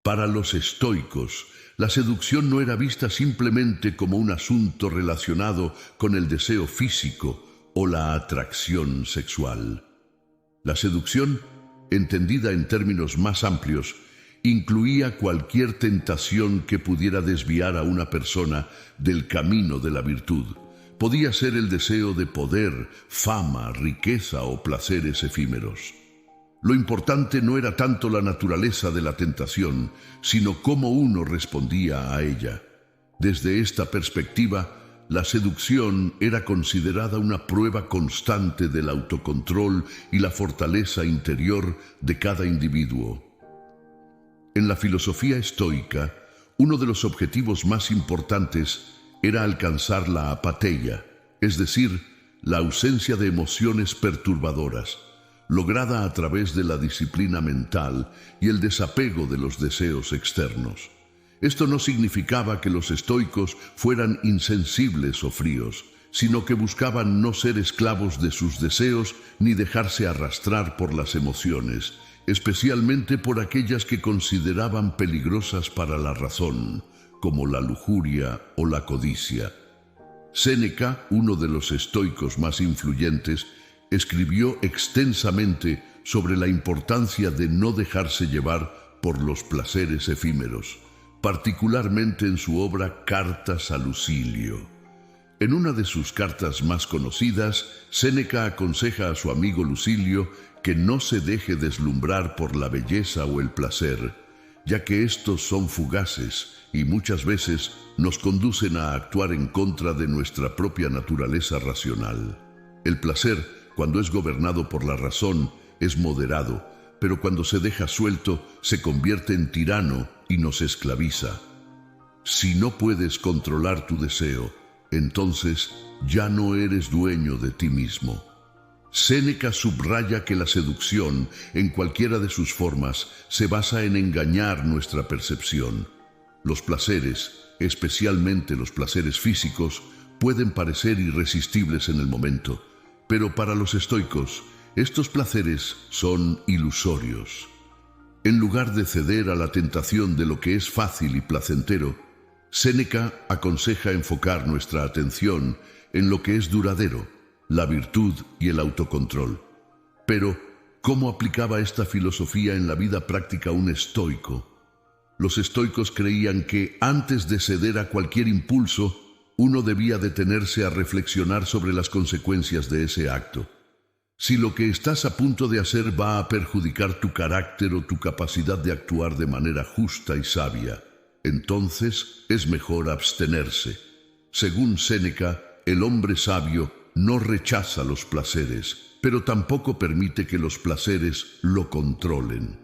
Para los estoicos, la seducción no era vista simplemente como un asunto relacionado con el deseo físico o la atracción sexual. La seducción, entendida en términos más amplios, incluía cualquier tentación que pudiera desviar a una persona del camino de la virtud. Podía ser el deseo de poder, fama, riqueza o placeres efímeros. Lo importante no era tanto la naturaleza de la tentación, sino cómo uno respondía a ella. Desde esta perspectiva, la seducción era considerada una prueba constante del autocontrol y la fortaleza interior de cada individuo. En la filosofía estoica, uno de los objetivos más importantes era alcanzar la apatheia, es decir, la ausencia de emociones perturbadoras, lograda a través de la disciplina mental y el desapego de los deseos externos. Esto no significaba que los estoicos fueran insensibles o fríos, sino que buscaban no ser esclavos de sus deseos ni dejarse arrastrar por las emociones, especialmente por aquellas que consideraban peligrosas para la razón, como la lujuria o la codicia. Séneca, uno de los estoicos más influyentes, escribió extensamente sobre la importancia de no dejarse llevar por los placeres efímeros, particularmente en su obra Cartas a Lucilio. En una de sus cartas más conocidas, Séneca aconseja a su amigo Lucilio que no se deje deslumbrar por la belleza o el placer, ya que estos son fugaces y muchas veces nos conducen a actuar en contra de nuestra propia naturaleza racional. El placer, cuando es gobernado por la razón, es moderado, pero cuando se deja suelto, se convierte en tirano y nos esclaviza. Si no puedes controlar tu deseo, entonces ya no eres dueño de ti mismo. Séneca subraya que la seducción, en cualquiera de sus formas, se basa en engañar nuestra percepción. Los placeres, especialmente los placeres físicos, pueden parecer irresistibles en el momento, pero para los estoicos, estos placeres son ilusorios. En lugar de ceder a la tentación de lo que es fácil y placentero, Séneca aconseja enfocar nuestra atención en lo que es duradero, la virtud y el autocontrol. Pero, ¿cómo aplicaba esta filosofía en la vida práctica un estoico? Los estoicos creían que, antes de ceder a cualquier impulso, uno debía detenerse a reflexionar sobre las consecuencias de ese acto. Si lo que estás a punto de hacer va a perjudicar tu carácter o tu capacidad de actuar de manera justa y sabia, entonces es mejor abstenerse. Según Séneca, el hombre sabio no rechaza los placeres, pero tampoco permite que los placeres lo controlen.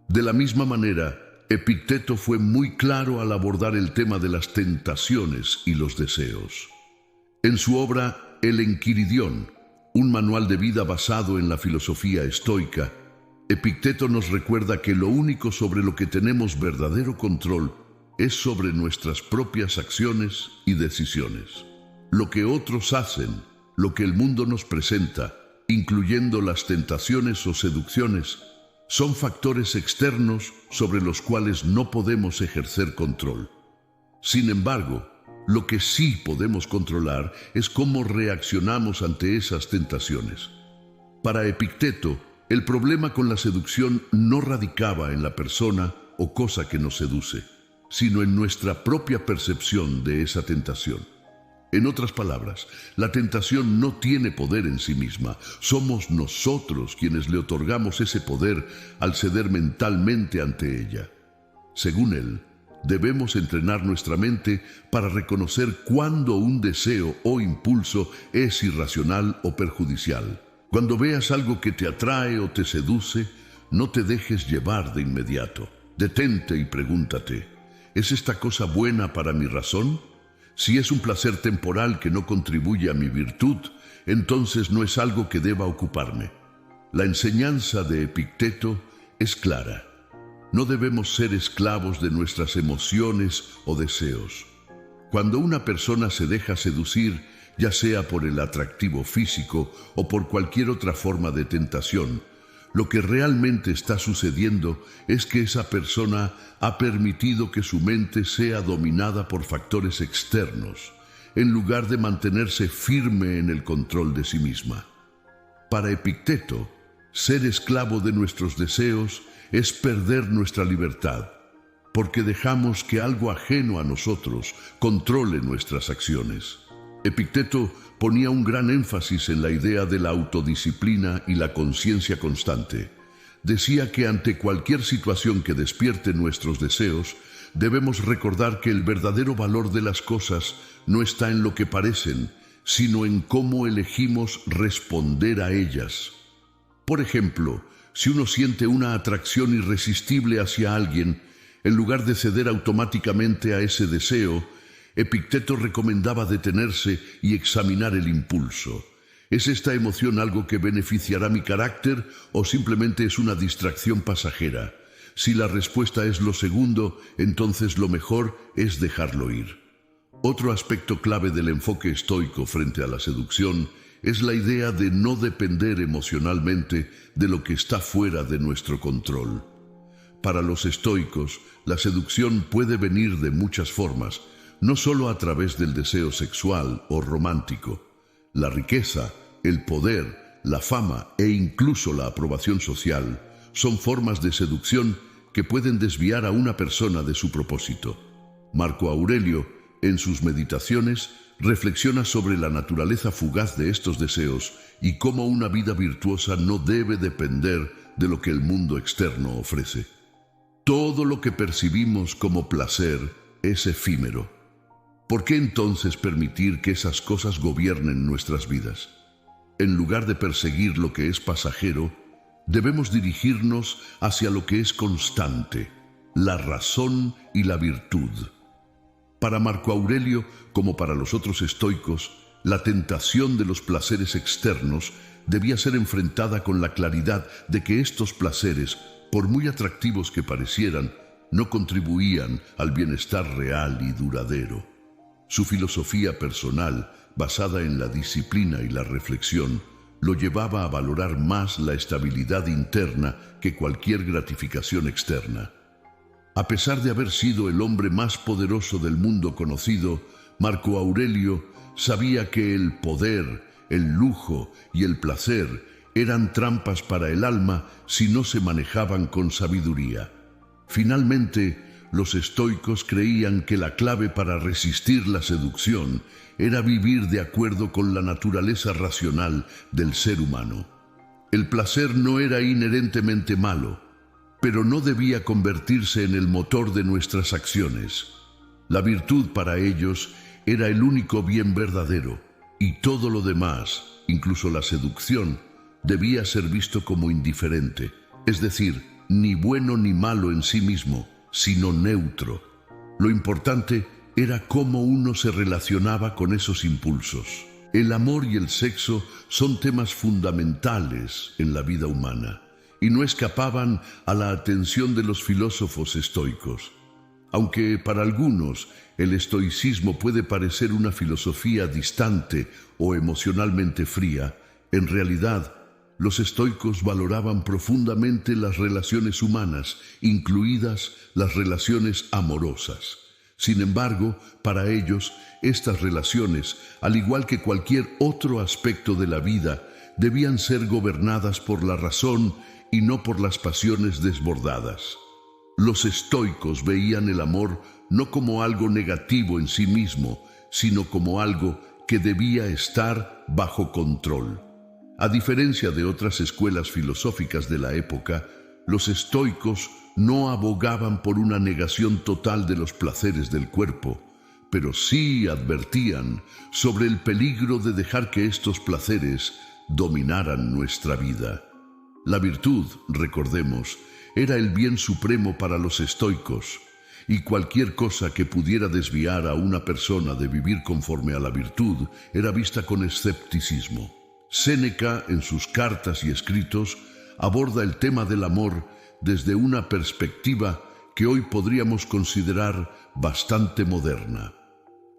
De la misma manera, Epicteto fue muy claro al abordar el tema de las tentaciones y los deseos. En su obra El Enquiridión, un manual de vida basado en la filosofía estoica, Epicteto nos recuerda que lo único sobre lo que tenemos verdadero control es sobre nuestras propias acciones y decisiones. Lo que otros hacen, lo que el mundo nos presenta, incluyendo las tentaciones o seducciones, son factores externos sobre los cuales no podemos ejercer control. Sin embargo, lo que sí podemos controlar es cómo reaccionamos ante esas tentaciones. Para Epicteto, el problema con la seducción no radicaba en la persona o cosa que nos seduce, sino en nuestra propia percepción de esa tentación. En otras palabras, la tentación no tiene poder en sí misma. Somos nosotros quienes le otorgamos ese poder al ceder mentalmente ante ella. Según él, debemos entrenar nuestra mente para reconocer cuándo un deseo o impulso es irracional o perjudicial. Cuando veas algo que te atrae o te seduce, no te dejes llevar de inmediato. Detente y pregúntate, ¿es esta cosa buena para mi razón? Si es un placer temporal que no contribuye a mi virtud, entonces no es algo que deba ocuparme. La enseñanza de Epicteto es clara. No debemos ser esclavos de nuestras emociones o deseos. Cuando una persona se deja seducir, ya sea por el atractivo físico o por cualquier otra forma de tentación, Lo que realmente está sucediendo es que esa persona ha permitido que su mente sea dominada por factores externos, en lugar de mantenerse firme en el control de sí misma. Para Epicteto, ser esclavo de nuestros deseos es perder nuestra libertad, porque dejamos que algo ajeno a nosotros controle nuestras acciones. Epicteto ponía un gran énfasis en la idea de la autodisciplina y la conciencia constante. Decía que ante cualquier situación que despierte nuestros deseos, debemos recordar que el verdadero valor de las cosas no está en lo que parecen, sino en cómo elegimos responder a ellas. Por ejemplo, si uno siente una atracción irresistible hacia alguien, en lugar de ceder automáticamente a ese deseo, Epicteto recomendaba detenerse y examinar el impulso. ¿Es esta emoción algo que beneficiará mi carácter o simplemente es una distracción pasajera? Si la respuesta es lo segundo, entonces lo mejor es dejarlo ir. Otro aspecto clave del enfoque estoico frente a la seducción es la idea de no depender emocionalmente de lo que está fuera de nuestro control. Para los estoicos, la seducción puede venir de muchas formas, no solo a través del deseo sexual o romántico. La riqueza, el poder, la fama e incluso la aprobación social son formas de seducción que pueden desviar a una persona de su propósito. Marco Aurelio, en sus Meditaciones, reflexiona sobre la naturaleza fugaz de estos deseos y cómo una vida virtuosa no debe depender de lo que el mundo externo ofrece. Todo lo que percibimos como placer es efímero. ¿Por qué entonces permitir que esas cosas gobiernen nuestras vidas? En lugar de perseguir lo que es pasajero, debemos dirigirnos hacia lo que es constante, la razón y la virtud. Para Marco Aurelio, como para los otros estoicos, la tentación de los placeres externos debía ser enfrentada con la claridad de que estos placeres, por muy atractivos que parecieran, no contribuían al bienestar real y duradero. Su filosofía personal, basada en la disciplina y la reflexión, lo llevaba a valorar más la estabilidad interna que cualquier gratificación externa. A pesar de haber sido el hombre más poderoso del mundo conocido, Marco Aurelio sabía que el poder, el lujo y el placer eran trampas para el alma si no se manejaban con sabiduría. Finalmente, los estoicos creían que la clave para resistir la seducción era vivir de acuerdo con la naturaleza racional del ser humano. El placer no era inherentemente malo, pero no debía convertirse en el motor de nuestras acciones. La virtud para ellos era el único bien verdadero, y todo lo demás, incluso la seducción, debía ser visto como indiferente, es decir, ni bueno ni malo en sí mismo, sino neutro. Lo importante era cómo uno se relacionaba con esos impulsos. El amor y el sexo son temas fundamentales en la vida humana y no escapaban a la atención de los filósofos estoicos. Aunque para algunos el estoicismo puede parecer una filosofía distante o emocionalmente fría, en realidad los estoicos valoraban profundamente las relaciones humanas, incluidas las relaciones amorosas. Sin embargo, para ellos, estas relaciones, al igual que cualquier otro aspecto de la vida, debían ser gobernadas por la razón y no por las pasiones desbordadas. Los estoicos veían el amor no como algo negativo en sí mismo, sino como algo que debía estar bajo control. A diferencia de otras escuelas filosóficas de la época, los estoicos no abogaban por una negación total de los placeres del cuerpo, pero sí advertían sobre el peligro de dejar que estos placeres dominaran nuestra vida. La virtud, recordemos, era el bien supremo para los estoicos, y cualquier cosa que pudiera desviar a una persona de vivir conforme a la virtud era vista con escepticismo. Séneca, en sus cartas y escritos, aborda el tema del amor desde una perspectiva que hoy podríamos considerar bastante moderna.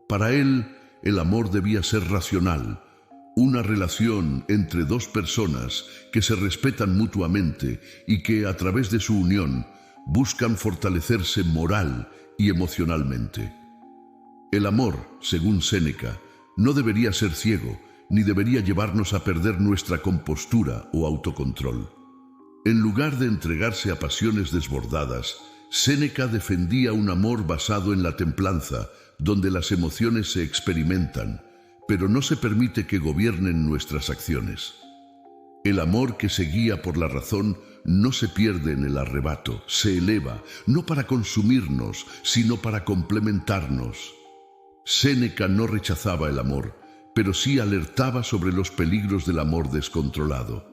Para él, el amor debía ser racional, una relación entre dos personas que se respetan mutuamente y que, a través de su unión, buscan fortalecerse moral y emocionalmente. El amor, según Séneca, no debería ser ciego, ni debería llevarnos a perder nuestra compostura o autocontrol. En lugar de entregarse a pasiones desbordadas, Séneca defendía un amor basado en la templanza, donde las emociones se experimentan, pero no se permite que gobiernen nuestras acciones. El amor que se guía por la razón no se pierde en el arrebato, se eleva, no para consumirnos, sino para complementarnos. Séneca no rechazaba el amor, pero sí alertaba sobre los peligros del amor descontrolado.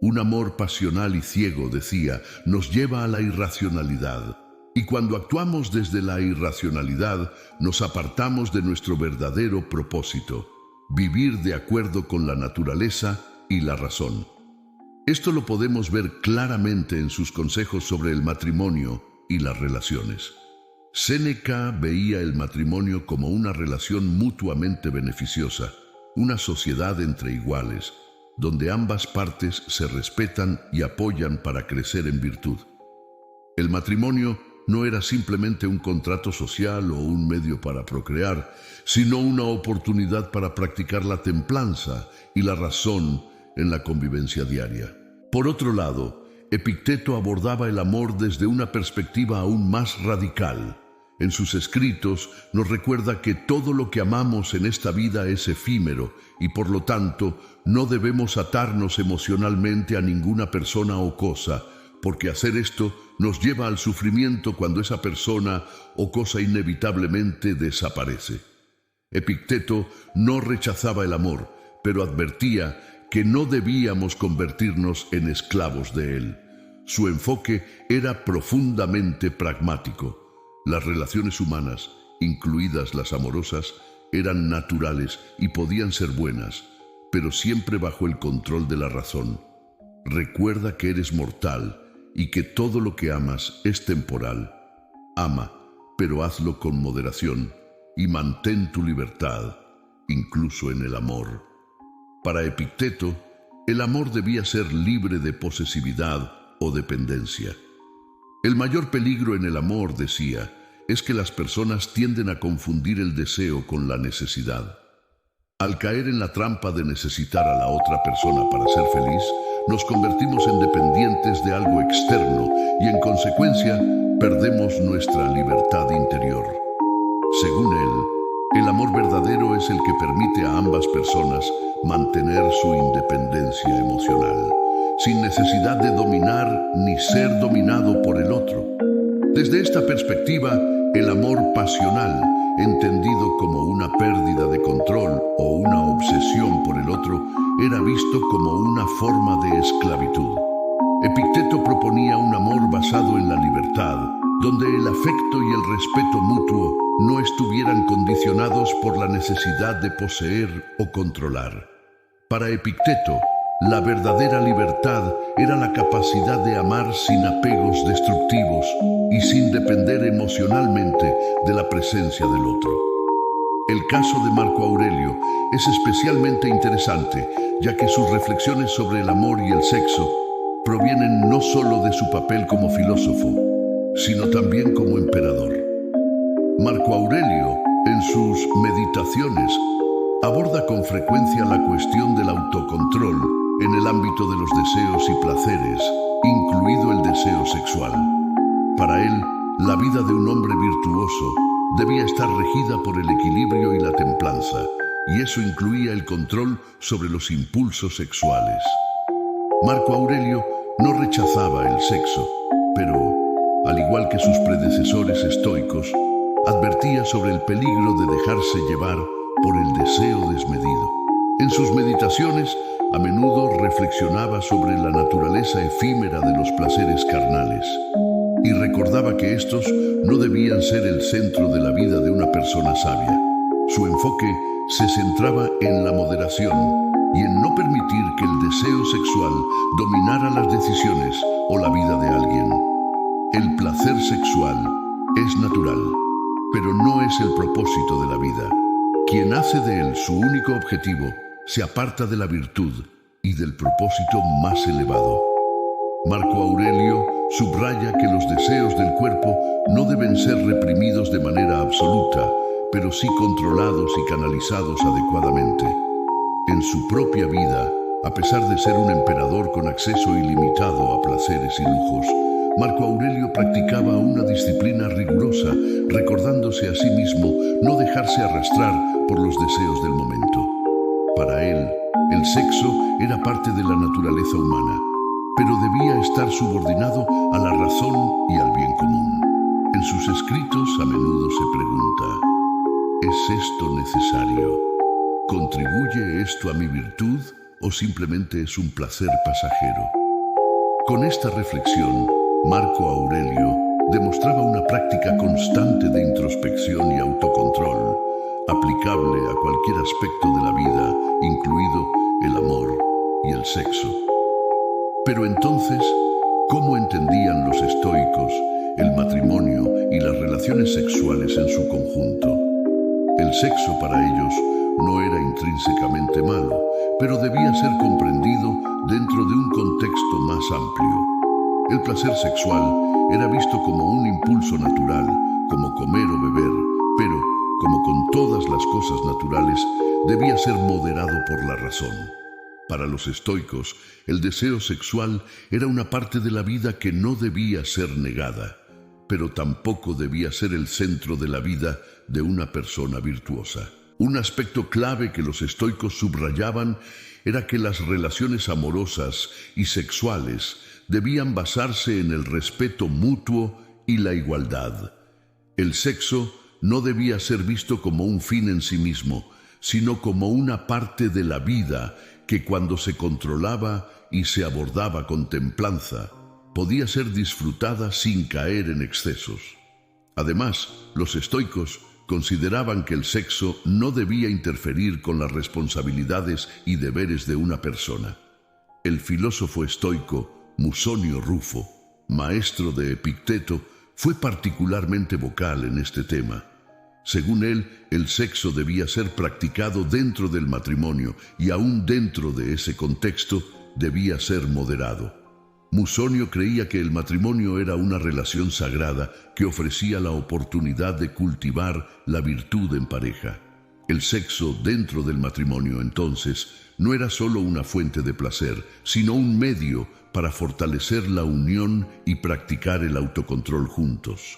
Un amor pasional y ciego, decía, nos lleva a la irracionalidad. Y cuando actuamos desde la irracionalidad, nos apartamos de nuestro verdadero propósito, vivir de acuerdo con la naturaleza y la razón. Esto lo podemos ver claramente en sus consejos sobre el matrimonio y las relaciones. Séneca veía el matrimonio como una relación mutuamente beneficiosa, una sociedad entre iguales, donde ambas partes se respetan y apoyan para crecer en virtud. El matrimonio no era simplemente un contrato social o un medio para procrear, sino una oportunidad para practicar la templanza y la razón en la convivencia diaria. Por otro lado, Epicteto abordaba el amor desde una perspectiva aún más radical. En sus escritos nos recuerda que todo lo que amamos en esta vida es efímero y por lo tanto no debemos atarnos emocionalmente a ninguna persona o cosa, porque hacer esto nos lleva al sufrimiento cuando esa persona o cosa inevitablemente desaparece. Epicteto no rechazaba el amor, pero advertía que no debíamos convertirnos en esclavos de él. Su enfoque era profundamente pragmático. Las relaciones humanas, incluidas las amorosas, eran naturales y podían ser buenas, pero siempre bajo el control de la razón. Recuerda que eres mortal y que todo lo que amas es temporal. Ama, pero hazlo con moderación y mantén tu libertad, incluso en el amor. Para Epicteto, el amor debía ser libre de posesividad o dependencia. El mayor peligro en el amor, decía, es que las personas tienden a confundir el deseo con la necesidad. Al caer en la trampa de necesitar a la otra persona para ser feliz, nos convertimos en dependientes de algo externo y en consecuencia perdemos nuestra libertad interior. Según él, el amor verdadero es el que permite a ambas personas mantener su independencia emocional, sin necesidad de dominar ni ser dominado por el otro. Desde esta perspectiva, el amor pasional, entendido como una pérdida de control o una obsesión por el otro, era visto como una forma de esclavitud. Epicteto proponía un amor basado en la libertad, donde el afecto y el respeto mutuo no estuvieran condicionados por la necesidad de poseer o controlar. Para Epicteto, la verdadera libertad era la capacidad de amar sin apegos destructivos y sin depender emocionalmente de la presencia del otro. El caso de Marco Aurelio es especialmente interesante, ya que sus reflexiones sobre el amor y el sexo provienen no solo de su papel como filósofo, sino también como emperador. Marco Aurelio, en sus Meditaciones, aborda con frecuencia la cuestión del autocontrol en el ámbito de los deseos y placeres, incluido el deseo sexual. Para él, la vida de un hombre virtuoso debía estar regida por el equilibrio y la templanza, y eso incluía el control sobre los impulsos sexuales. Marco Aurelio no rechazaba el sexo, pero, al igual que sus predecesores estoicos, advertía sobre el peligro de dejarse llevar por el deseo desmedido. En sus meditaciones, a menudo reflexionaba sobre la naturaleza efímera de los placeres carnales y recordaba que estos no debían ser el centro de la vida de una persona sabia. Su enfoque se centraba en la moderación y en no permitir que el deseo sexual dominara las decisiones o la vida de alguien. El placer sexual es natural, pero no es el propósito de la vida. Quien hace de él su único objetivo se aparta de la virtud y del propósito más elevado. Marco Aurelio subraya que los deseos del cuerpo no deben ser reprimidos de manera absoluta, pero sí controlados y canalizados adecuadamente. En su propia vida, a pesar de ser un emperador con acceso ilimitado a placeres y lujos, Marco Aurelio practicaba una disciplina rigurosa, recordándose a sí mismo no dejarse arrastrar por los deseos del momento. Para él, el sexo era parte de la naturaleza humana, pero debía estar subordinado a la razón y al bien común. En sus escritos a menudo se pregunta: ¿es esto necesario? ¿Contribuye esto a mi virtud o simplemente es un placer pasajero? Con esta reflexión, Marco Aurelio demostraba una práctica constante de introspección y autocontrol, aplicable a cualquier aspecto de la vida, incluido el amor y el sexo. Pero entonces, ¿cómo entendían los estoicos el matrimonio y las relaciones sexuales en su conjunto? El sexo para ellos no era intrínsecamente malo, pero debía ser comprendido dentro de un contexto más amplio. El placer sexual era visto como un impulso natural, como comer o beber, pero, como con todas las cosas naturales, debía ser moderado por la razón. Para los estoicos, el deseo sexual era una parte de la vida que no debía ser negada, pero tampoco debía ser el centro de la vida de una persona virtuosa. Un aspecto clave que los estoicos subrayaban era que las relaciones amorosas y sexuales debían basarse en el respeto mutuo y la igualdad. El sexo no debía ser visto como un fin en sí mismo, sino como una parte de la vida que, cuando se controlaba y se abordaba con templanza, podía ser disfrutada sin caer en excesos. Además, los estoicos consideraban que el sexo no debía interferir con las responsabilidades y deberes de una persona. El filósofo estoico Musonio Rufo, maestro de Epicteto, fue particularmente vocal en este tema. Según él, el sexo debía ser practicado dentro del matrimonio y aún dentro de ese contexto debía ser moderado. Musonio creía que el matrimonio era una relación sagrada que ofrecía la oportunidad de cultivar la virtud en pareja. El sexo dentro del matrimonio, entonces, no era solo una fuente de placer, sino un medio para fortalecer la unión y practicar el autocontrol juntos.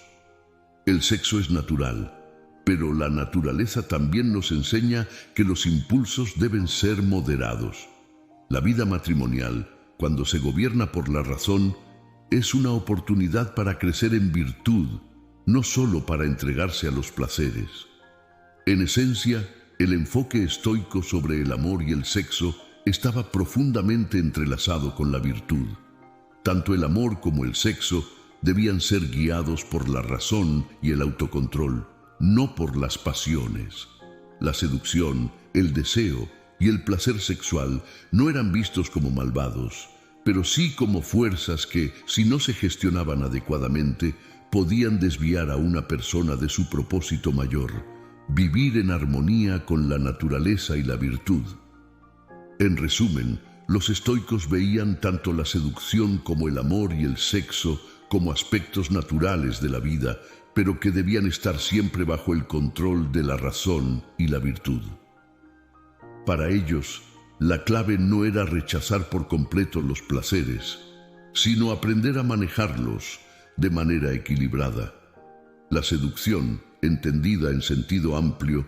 El sexo es natural, pero la naturaleza también nos enseña que los impulsos deben ser moderados. La vida matrimonial, cuando se gobierna por la razón, es una oportunidad para crecer en virtud, no solo para entregarse a los placeres. En esencia, el enfoque estoico sobre el amor y el sexo estaba profundamente entrelazado con la virtud. Tanto el amor como el sexo debían ser guiados por la razón y el autocontrol, no por las pasiones. La seducción, el deseo y el placer sexual no eran vistos como malvados, pero sí como fuerzas que, si no se gestionaban adecuadamente, podían desviar a una persona de su propósito mayor: vivir en armonía con la naturaleza y la virtud. En resumen, los estoicos veían tanto la seducción como el amor y el sexo como aspectos naturales de la vida, pero que debían estar siempre bajo el control de la razón y la virtud. Para ellos, la clave no era rechazar por completo los placeres, sino aprender a manejarlos de manera equilibrada. La seducción, entendida en sentido amplio,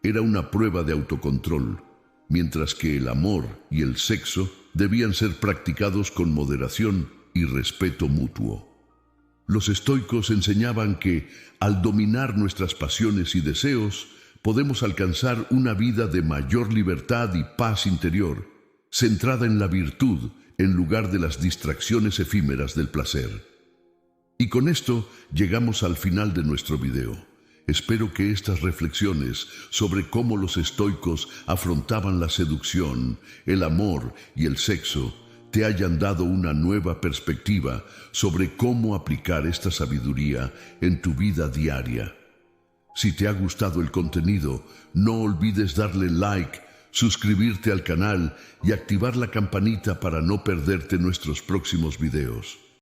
era una prueba de autocontrol, mientras que el amor y el sexo debían ser practicados con moderación y respeto mutuo. Los estoicos enseñaban que, al dominar nuestras pasiones y deseos, podemos alcanzar una vida de mayor libertad y paz interior, centrada en la virtud en lugar de las distracciones efímeras del placer. Y con esto llegamos al final de nuestro video. Espero que estas reflexiones sobre cómo los estoicos afrontaban la seducción, el amor y el sexo te hayan dado una nueva perspectiva sobre cómo aplicar esta sabiduría en tu vida diaria. Si te ha gustado el contenido, no olvides darle like, suscribirte al canal y activar la campanita para no perderte nuestros próximos videos.